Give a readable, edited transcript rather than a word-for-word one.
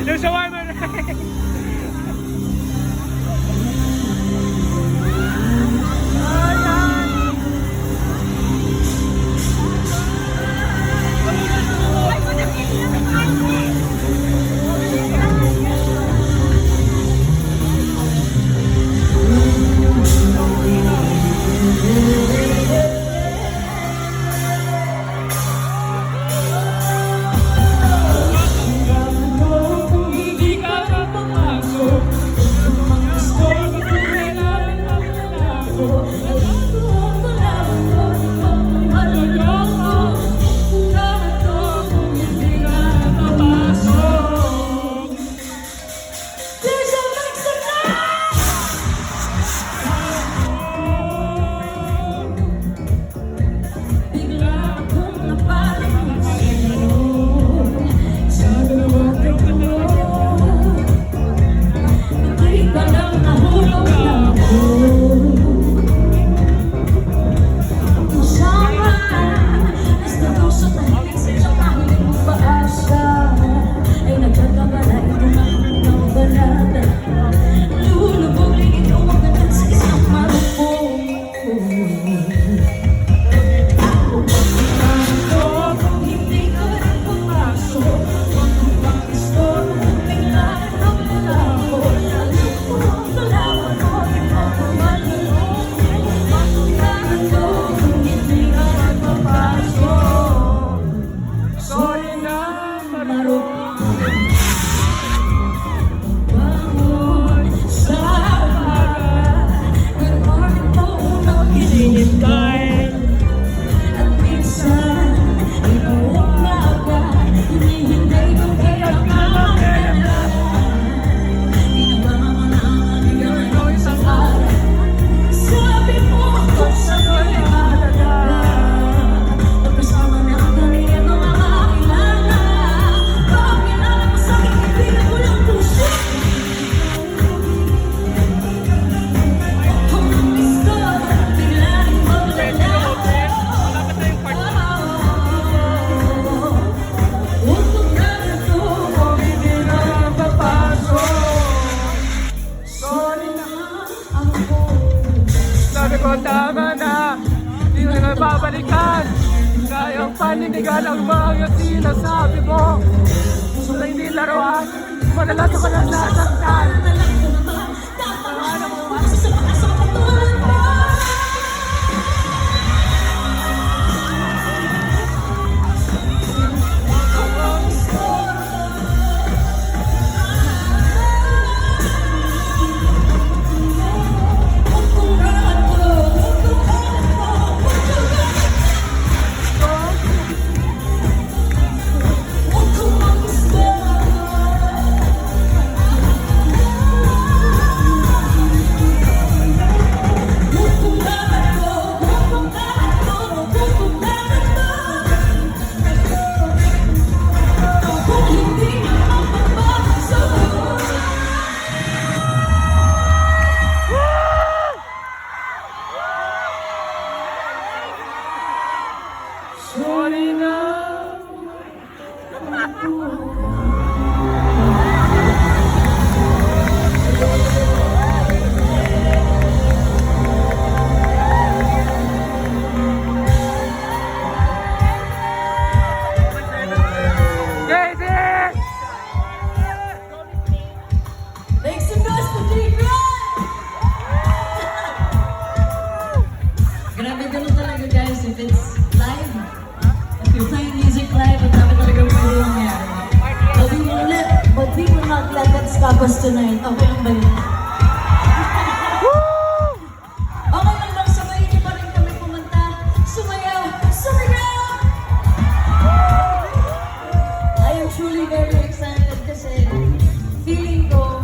Yung shawarma na. Sabi ko, tama na. Hindi mo na babalikan. Kayang panindigan ang mga sinasabi mo. Gusto na hindi laruan. Manalato ka lang nasaktan. Sorry na. Make some noise for Tigran! Grabe ganun talaga guys, if it's live, if you're playing music live, ang grabe talaga pwede mangyari. But we will not let that stop us tonight. Okay lang ba yun?